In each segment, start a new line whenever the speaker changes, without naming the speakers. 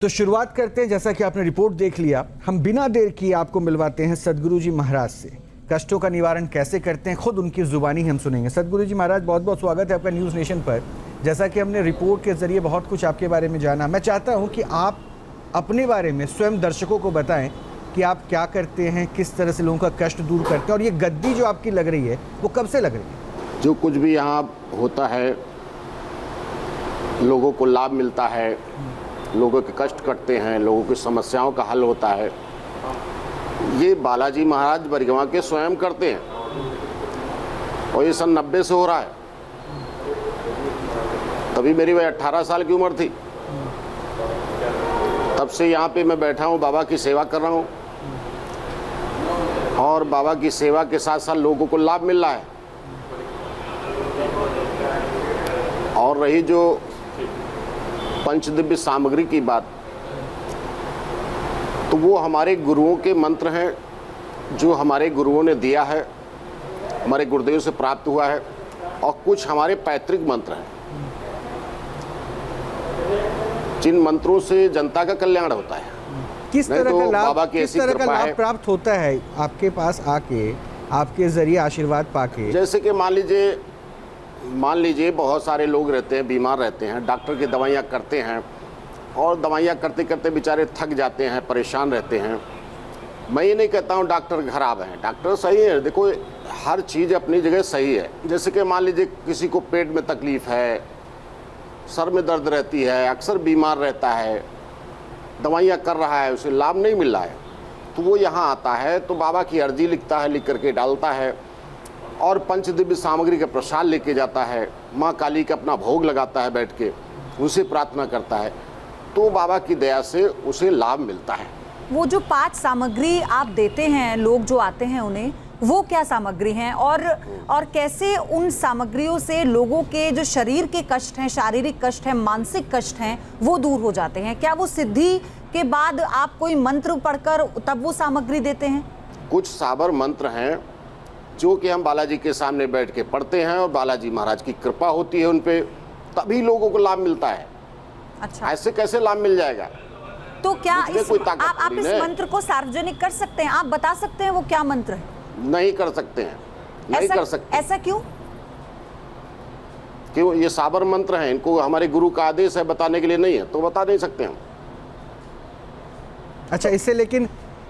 तो शुरुआत करते हैं। जैसा कि आपने रिपोर्ट देख लिया, हम बिना देर किए आपको मिलवाते हैं सदगुरु जी महाराज से। कष्टों का निवारण कैसे करते हैं खुद उनकी जुबानी हम सुनेंगे। सदगुरु जी महाराज, बहुत बहुत स्वागत है आपका न्यूज़ नेशन पर। जैसा कि हमने रिपोर्ट के जरिए बहुत कुछ आपके बारे में जाना, मैं चाहता हूँ कि आप अपने बारे में स्वयं दर्शकों को बताएं कि आप क्या करते हैं, किस तरह से लोगों का कष्ट दूर करते हैं, और ये गद्दी जो आपकी लग रही है वो कब से लग रही है?
जो कुछ भी यहाँ होता है, लोगों को लाभ मिलता है, लोगों के कष्ट कटते हैं, लोगों की समस्याओं का हल होता है, ये बालाजी महाराज बरगवा के स्वयं करते हैं। और ये सन 90 से हो रहा है। तभी मेरी वह 18 साल की उम्र थी। तब से यहाँ पे मैं बैठा हूँ, बाबा की सेवा कर रहा हूँ, और बाबा की सेवा के साथ साथ लोगों को लाभ मिल रहा है। और रही जो पंचदिव्य सामग्री की बात, तो वो हमारे गुरुओं के मंत्र हैं, जो हमारे गुरुओं ने दिया है, हमारे गुरुदेव से प्राप्त हुआ है, और कुछ हमारे पैतृक मंत्र हैं, जिन मंत्रों से जनता का कल्याण होता है।
किस तरह का लाभ,
बाबा की
किस तरह का लाभ प्राप्त होता है आपके पास आके, आपके जरिए आशीर्वाद पाके?
जैसे कि मान लीजिए बहुत सारे लोग रहते हैं, बीमार रहते हैं, डॉक्टर की दवाइयाँ करते हैं, और दवाइयाँ करते करते बेचारे थक जाते हैं, परेशान रहते हैं। मैं ये नहीं कहता हूँ डॉक्टर खराब हैं, डॉक्टर सही है। देखो, हर चीज़ अपनी जगह सही है। जैसे कि मान लीजिए किसी को पेट में तकलीफ़ है, सर में दर्द रहती है, अक्सर बीमार रहता है, दवाइयाँ कर रहा है, उसे लाभ नहीं मिल रहा है, तो वो यहाँ आता है, तो बाबा की अर्जी लिखता है, लिख करके डालता है, और पंचदिव्य सामग्री का प्रसाद लेके जाता है, माँ काली का अपना भोग लगाता है, बैठ के उनसे प्रार्थना करता है, तो बाबा की दया से उसे लाभ मिलता है।
वो जो 5 सामग्री आप देते हैं, लोग जो आते हैं उन्हें, वो क्या सामग्री हैं, और कैसे उन सामग्रियों से लोगों के जो शरीर के कष्ट हैं, शारीरिक कष्ट हैं, मानसिक कष्ट हैं, वो दूर हो जाते हैं? क्या वो सिद्धि के बाद आप कोई मंत्र पढ़कर तब वो सामग्री देते हैं? कुछ
साबर मंत्र हैं जो कि हम बालाजी के सामने बैठ के पढ़ते हैं, और बालाजी महाराज की कृपा होती है उन पे, तभी लोगों को लाभ मिलता है।
अच्छा,
ऐसे कैसे लाभ मिल जाएगा?
तो क्या आप इस मंत्र को सार्वजनिक कर सकते हैं? आप बता सकते हैं वो क्या मंत्र है?
नहीं कर सकते हैं, नहीं कर सकते।
ऐसा क्यों?
क्यों? ये साबर मंत्र हैं, इनको हमारे गुरु का आदेश है, बताने के लिए नहीं है, तो बता नहीं सकते हम।
अच्छा, इससे लेकिन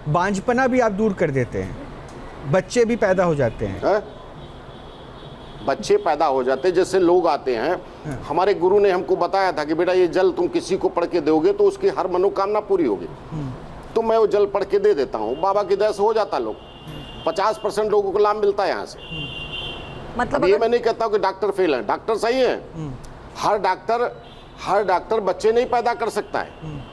बांझपना भी आप दूर कर देते हैं, बच्चे भी पैदा हो जाते हैं?
बच्चे पैदा हो जाते हैं। जैसे लोग आते हैं, हमारे गुरु ने हमको बताया था कि बेटा ये जल तुम किसी को पढ़ के दोगे तो उसकी हर मनोकामना पूरी होगी, तो मैं वो जल पढ़ के दे देता हूँ। बाबा की दया से हो जाता। लोग 50% लोगों को लाभ मिलता है यहाँ से। मतलब ये मैं नहीं कहता हूँ कि डॉक्टर फेल है, डॉक्टर सही है। हर डॉक्टर बच्चे नहीं पैदा कर सकता है,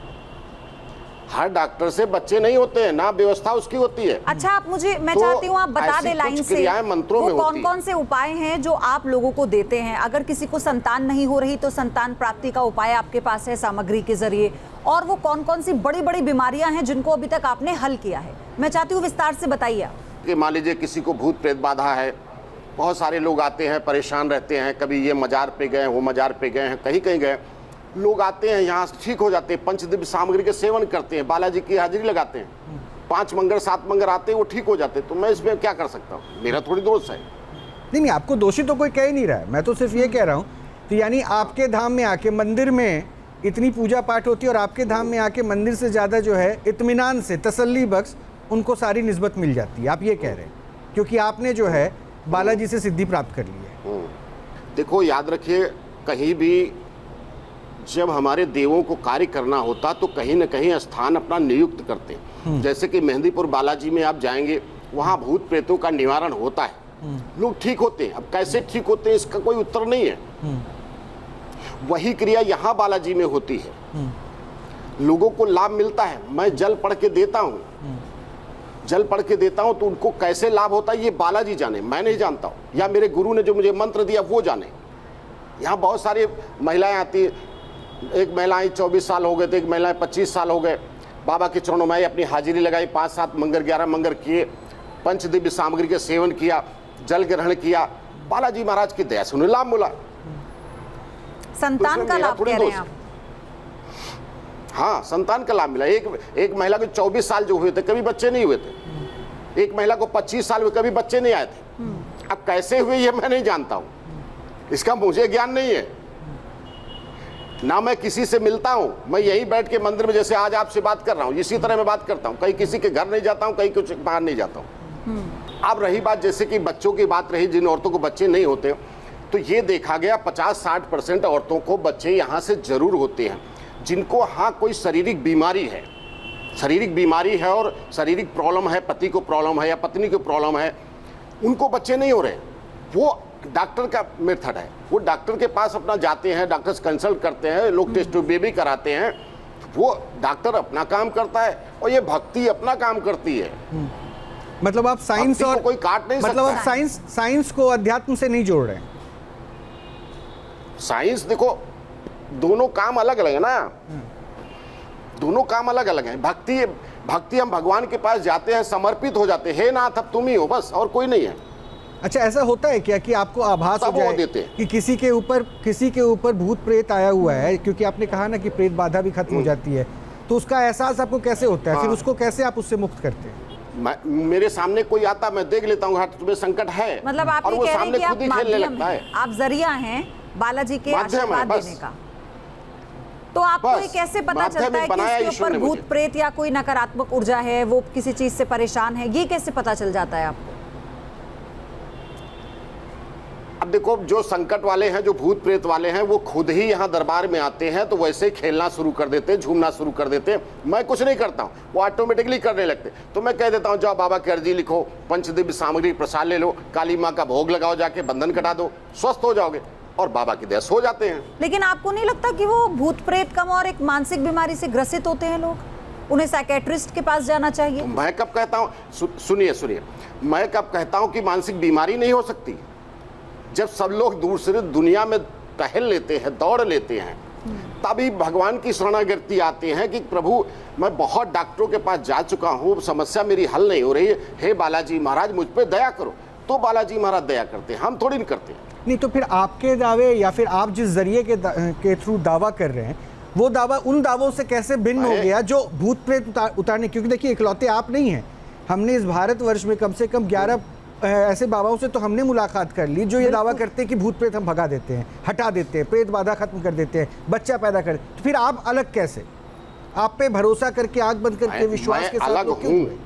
हर डॉक्टर से बच्चे नहीं होते हैं, ना व्यवस्था उसकी होती है।
अच्छा, मैं चाहती हूँ आप बता दें लाइन से
मंत्रों में
कौन कौन से उपाय हैं जो आप लोगों को देते हैं। अगर किसी को संतान नहीं हो रही तो संतान प्राप्ति का उपाय आपके पास है सामग्री के जरिए, और वो कौन कौन सी बड़ी बड़ी बीमारियां हैं जिनको अभी तक आपने हल किया है? मैं चाहती हूँ विस्तार से बताइए। कि
मान लीजिए किसी को भूत प्रेत बाधा है, बहुत सारे लोग आते हैं, परेशान रहते हैं, कभी ये मजार पे गए, वो मजार पे गए हैं, कहीं कहीं गए, लोग आते हैं यहाँ ठीक हो जाते हैं, पंचदिव्य सामग्री के सेवन करते हैं, बालाजी की हाजिरी लगाते हैं, 5 मंगर 7 मंगर आते हैं, वो ठीक हो जाते हैं। तो मैं इसमें क्या कर सकता हूँ? मेरा थोड़ी दोष है।
नहीं, आपको दोषी तो कोई कह ही नहीं रहा है, मैं तो सिर्फ ये कह रहा हूँ। तो यानी आपके धाम में आके, मंदिर में इतनी पूजा पाठ होती है, और आपके धाम में आके मंदिर से ज़्यादा जो है इत्मीनान से, तसल्ली बख्श उनको सारी निस्बत मिल जाती है, आप ये कह रहे हैं, क्योंकि आपने जो है बालाजी से सिद्धि प्राप्त कर ली है।
देखो, याद रखिए, कहीं भी जब हमारे देवों को कार्य करना होता तो कहीं न कहीं स्थान अपना नियुक्त करते हैं। जैसे कि मेहंदीपुर बालाजी में आप जाएंगे, वहाँ भूत प्रेतों का निवारण होता है, लोग ठीक होते हैं। अब कैसे ठीक होते हैं इसका कोई उत्तर नहीं है। वही क्रिया यहाँ बालाजी में होती है, लोगों को लाभ मिलता है। मैं जल पढ़ के देता हूँ, जल पढ़ के देता हूँ, तो उनको कैसे लाभ होता है ये बालाजी जाने, मैं नहीं जानता हूँ, या मेरे गुरु ने जो मुझे मंत्र दिया वो जाने। यहाँ बहुत सारी महिलाएं आती है, एक महिलाएं 24 साल हो गए थे, एक महिलाएं 25 साल हो गए, बाबा के चरणों में अपनी हाजिरी लगाई, 5-7 मंगर 11 मंगर किए, पंचदिव्य सामग्री के सेवन किया, जल ग्रहण किया, बालाजी महाराज की दया से उन्हें लाभ मिला।
संतान का लाभ कह रहे हैं आप?
हाँ, संतान का लाभ मिला। एक महिला को 24 साल जो हुए थे, कभी बच्चे नहीं हुए थे। एक महिला को 25 साल हुए, कभी बच्चे नहीं आए थे। अब कैसे हुए ये मैं नहीं जानता हूँ, इसका मुझे ज्ञान नहीं है, ना मैं किसी से मिलता हूँ। मैं यहीं बैठ के मंदिर में जैसे आज आपसे बात कर रहा हूँ, इसी तरह मैं बात करता हूँ। कहीं किसी के घर नहीं जाता हूँ, कहीं कुछ बाहर नहीं जाता हूँ। अब रही बात जैसे कि बच्चों की बात रही, जिन औरतों को बच्चे नहीं होते, तो ये देखा गया 50-60% औरतों को बच्चे यहाँ से जरूर होते हैं, जिनको हाँ कोई शारीरिक बीमारी है, शारीरिक बीमारी है और शारीरिक प्रॉब्लम है, पति को प्रॉब्लम है या पत्नी को प्रॉब्लम है, उनको बच्चे नहीं हो रहे। वो डॉक्टर का मेथड है, वो डॉक्टर के पास अपना जाते हैं, डॉक्टर से कंसल्ट करते हैं, लोग टेस्ट ट्यूब बेबी कराते हैं। वो डॉक्टर अपना काम करता है और ये भक्ति अपना काम करती है।
मतलब आप साइंस और
कोई काट नहीं
मतलब
सकता।
आप साइंस को अध्यात्म से नहीं जोड़ रहे हैं।
साइंस देखो, दोनों काम अलग अलग है ना, दोनों काम अलग अलग हैं। भक्ति हम भगवान के पास जाते हैं, समर्पित हो जाते हैं, हे नाथ अब तुम ही हो बस, और कोई नहीं है।
अच्छा, ऐसा होता है क्या कि आपको आभास हो जाए कि किसी के ऊपर भूत प्रेत आया हुआ है, क्योंकि आपने कहा ना कि प्रेत बाधा भी खत्म हो जाती है, तो उसका एहसास आपको कैसे होता है? फिर उसको कैसे आप उससे मुक्त करते हैं?
मेरे सामने कोई आता, मैं देख लेता हूँ हाँ तुम्हें संकट है,
मतलब आप
और
ये
वो
कह रहे हैं
सामने
कि
खुद ही
आप
खेलने
माध्यम
लगता है।
हैं, आप जरिया हैं बालाजी के
माध्यम है,
आशीर्वाद
बस।
देने का। तो आपको ये कैसे पता
माध्यम
चलता है कि
बनाया
इसके
ईश्वर
ऊपर
ने
भूत
मुझे।
प्रेत या कोई नकारात्मक ऊर्जा है, वो किसी चीज से परेशान है, ये कैसे पता चल जाता है आपको?
अब देखो, जो संकट वाले हैं, जो भूत प्रेत वाले हैं, वो खुद ही यहाँ दरबार में आते हैं तो वैसे ही खेलना शुरू कर देते हैं, झूमना शुरू कर देते हैं। मैं कुछ नहीं करता हूँ, वो ऑटोमेटिकली करने लगते। तो मैं कह देता हूँ जाओ बाबा की अर्जी लिखो, पंचदिव्य सामग्री प्रसाद ले लो, काली माँ का भोग लगाओ, जाके बंधन कटा दो, स्वस्थ हो जाओगे, और बाबा की दया सो जाते हैं।
लेकिन आपको नहीं लगता कि वो भूत प्रेत कम और एक मानसिक बीमारी से ग्रसित होते हैं लोग, उन्हें साइकेट्रिस्ट के पास जाना चाहिए?
मैं कब कहता हूँ, सुनिए, मैं कब कहता हूँ कि मानसिक बीमारी नहीं हो सकती? जब सब लोग दूसरे दुनिया में टहल लेते हैं, दौड़ लेते हैं, तभी भगवान की शरणागति आते हैं कि प्रभु मैं बहुत डॉक्टरों के पास जा चुका हूँ, समस्या मेरी हल नहीं हो रही है, हे बालाजी महाराज मुझ पे दया करो। तो बालाजी महाराज दया करते हैं, हम थोड़ी नहीं करते।
नहीं तो फिर आपके दावे या फिर आप जिस जरिए के थ्रू दावा कर रहे हैं, वो दावा उन दावों से कैसे भिन्न हो गया जो भूत प्रेत उतारने? क्योंकि देखिए, इकलौते आप नहीं हैं, हमने इस भारतवर्ष में कम से कम 11 ऐसे बाबाओं से तो हमने मुलाकात कर ली जो ये दावा करते हैं कि भूत प्रेत हम भगा देते हैं, हटा देते हैं, प्रेत बाधा खत्म कर देते हैं, बच्चा पैदा कर। तो फिर आप अलग कैसे? आप पे भरोसा करके, आंख बंद करके, विश्वास के साथ
अलग हूँ।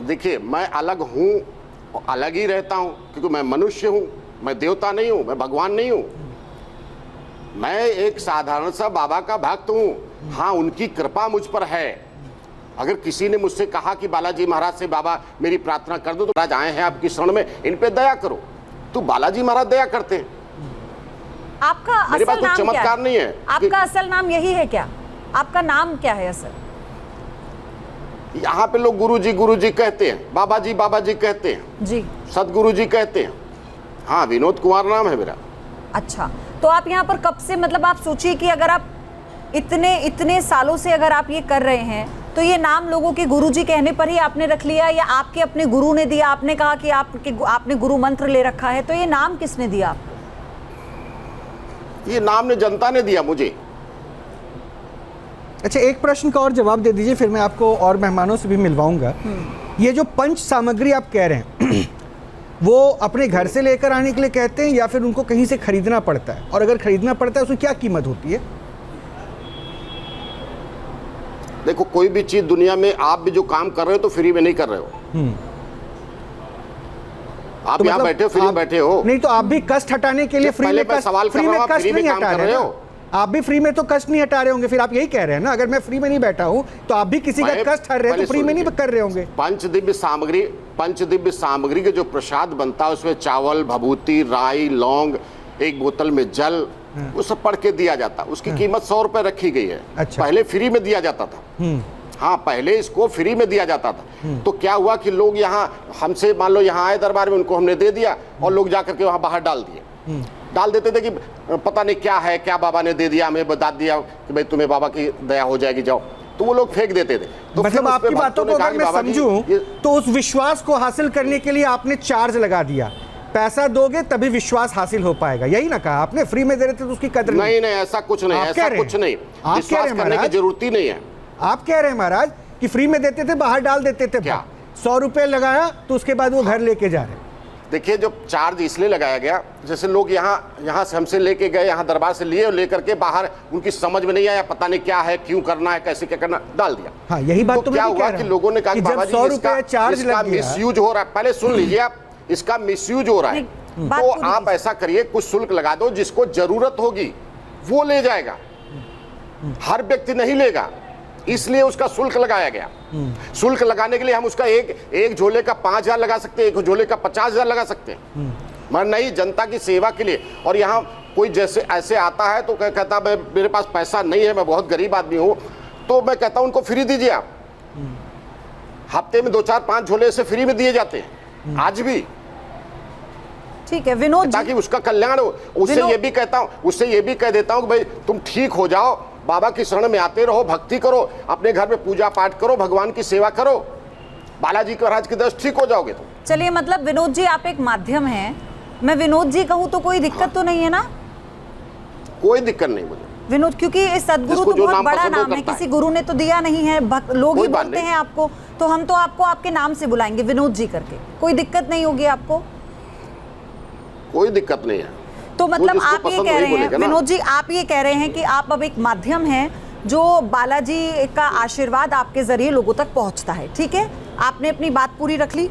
देखिए, मैं अलग हूँ, अलग ही रहता हूँ, क्योंकि मैं मनुष्य हूँ, मैं देवता नहीं हूँ, मैं भगवान नहीं हूँ। मैं एक साधारण सा बाबा का भक्त हूँ। हाँ, उनकी कृपा मुझ पर है। अगर किसी ने मुझसे कहा कि बालाजी महाराज से बाबा मेरी प्रार्थना कर दो, तो महाराज आए हैं आपकी शरण में, इन पे दया करो, तो बालाजी महाराज दया करते हैं।
आपका
मेरे पास
असल
कोई
नाम क्या
चमत्कार
है?
नहीं है।
आपका असल नाम यही है क्या? आपका नाम क्या है असल?
यहाँ पे लोग गुरुजी कहते हैं, बाबा जी कहते हैं
जी,
सदगुरु जी कहते हैं। हाँ, विनोद कुमार नाम है मेरा।
अच्छा, तो आप यहाँ पर कब से, मतलब आप सोचिए कि अगर आप इतने सालों से अगर आप ये कर रहे हैं, तो ये नाम लोगों के गुरुजी कहने पर ही आपने रख लिया, या आपके अपने गुरु ने दिया? आपने कहा कि आपने गुरु मंत्र ले रखा है, तो ये नाम किसने दिया आपको?
ये नाम ने जनता ने दिया मुझे।
अच्छा, एक प्रश्न का और जवाब दे दीजिए, फिर मैं आपको और मेहमानों से भी मिलवाऊंगा। ये जो पंच सामग्री आप कह रहे हैं वो अपने घर से लेकर आने के लिए कहते हैं या फिर उनको कहीं से खरीदना पड़ता है? और अगर खरीदना पड़ता है उसकी क्या कीमत होती है?
देखो, कोई भी चीज दुनिया में आप भी जो काम कर रहे हो तो फ्री में नहीं कर रहे हो। आप
तो
यहाँ
मतलब
बैठे हो, फ्री में बैठे हो
नहीं, तो आप भी कष्ट हटाने के लिए फ्री में कष्ट नहीं हटा रहे हो। आप भी फ्री में तो कष्ट नहीं हटा रहे होंगे, फिर आप यही कह रहे हैं ना, अगर मैं फ्री में नहीं बैठा हूं तो आप भी किसी का कष्ट हट रहे हैं, तो फ्री में नहीं कर रहे होंगे।
पंचदिव्य सामग्री के जो प्रसाद बनता है उसमें चावल, भभूति, राई, लौंग, एक बोतल में जल, वो सब पढ़ के दिया जाता। उसकी कीमत 100 रुपए रखी गई है।
अच्छा।
पहले फ्री में दिया जाता था। हाँ, पहले इसको फ्री में दिया जाता था। तो क्या हुआ कि लोग यहाँ हमसे, मान लो यहाँ आए दरबार में, उनको हमने दे दिया और लोग जाकर के वहाँ बाहर डाल देते थे कि पता नहीं क्या है, क्या बाबा ने दे दिया, हमें बता दिया कि भाई तुम्हें बाबा की दया हो जाएगी, जाओ, तो वो लोग फेंक देते थे। तो
मतलब आपकी बातों को अगर मैं समझूं तो उस विश्वास को हासिल करने के लिए आपने चार्ज लगा दिया पैसा दोगे तभी विश्वास हासिल हो पाएगा, यही ना कहा आपने? फ्री में दे रहे थे तो उसकी कदर
नहीं नहीं, ऐसा कुछ नहीं,
आप कह
ऐसा
रहे हैं।
कुछ नहीं,
आप कह
विश्वास
रहे हैं
करने की
महाराज।
जरूरत ही नहीं है।
आप कह रहे हैं महाराज कि फ्री में देते थे, बाहर डाल देते थे।
क्या?
100 रुपए लगाया तो उसके बाद वो घर लेके जा रहे।
देखिए, जो चार्ज इसलिए लगाया गया, जैसे लोग यहाँ से हमसे लेके गए, यहाँ दरबार से लिए और लेकर के बाहर, उनकी समझ में नहीं आया, पता नहीं क्या है, क्यों करना है, कैसे क्या करना, डाल दिया।
हाँ, यही बात तो
क्या
मैं भी कह
हुआ
रहा
कि
हूं
लोगों ने कहा
कि
कि
जब
बाबा जी
100 रुपए चार्ज
इसका
लग गया।
मिसयूज हो रहा है। पहले सुन लीजिए आप, इसका मिसयूज हो रहा है,
बात
तो
पूरी
आप ऐसा करिए, कुछ शुल्क लगा दो, जिसको जरूरत होगी वो ले जाएगा, हर व्यक्ति नहीं लेगा, इसलिए उसका शुल्क लगाया गया। शुल्क लगाने के लिए हम उसका एक झोले का 5,000 लगा सकते हैं, एक झोले का 50,000 लगा सकते हैं, मगर नहीं, जनता की सेवा के लिए। और यहाँ कोई जैसे ऐसे आता है तो कहता मैं, मेरे पास पैसा नहीं है, मैं बहुत गरीब आदमी हूँ, तो मैं कहता हूँ उनको फ्री दीजिए आप। हफ्ते में 2, 4, 5 झोले से फ्री में दिए जाते हैं आज भी,
ठीक है विनोद जी,
ताकि उसका कल्याण हो। उससे ये भी कहता हूँ, उससे ये भी कह देता हूँ कि भाई तुम ठीक हो जाओ, बाबा की शरण में आते रहो, भक्ति करो, अपने घर में पूजा पाठ करो, भगवान की सेवा करो, बालाजी महाराज के दर्शन, ठीक हो जाओगे तुम।
चलिए, मतलब विनोद जी आप एक माध्यम हैं, मैं विनोद जी कहूँ तो कोई दिक्कत तो नहीं है ना?
कोई दिक्कत नहीं मुझे
विनोद, क्योंकि इस सदगुरु
जिसको
तो
जो
बहुत
नाम
बड़ा
पसंद हो
नाम है,
करता
किसी
है।
गुरु ने तो दिया नहीं है, लोग ही
कोई बात
बोलते
नहीं।
हैं आपको, तो हम तो आपको आपके नाम से बुलाएंगे विनोद जी करके, कोई दिक्कत नहीं होगी आपको?
कोई दिक्कत नहीं है।
तो मतलब
जिसको
आप ये
पसंद
कह
वही
रहे हैं
बोलेगा ना।
विनोद जी, आप ये कह रहे हैं कि आप अब एक माध्यम हैं जो बालाजी का आशीर्वाद आपके जरिए लोगों तक पहुंचता है, ठीक है? आपने अपनी बात पूरी रख ली।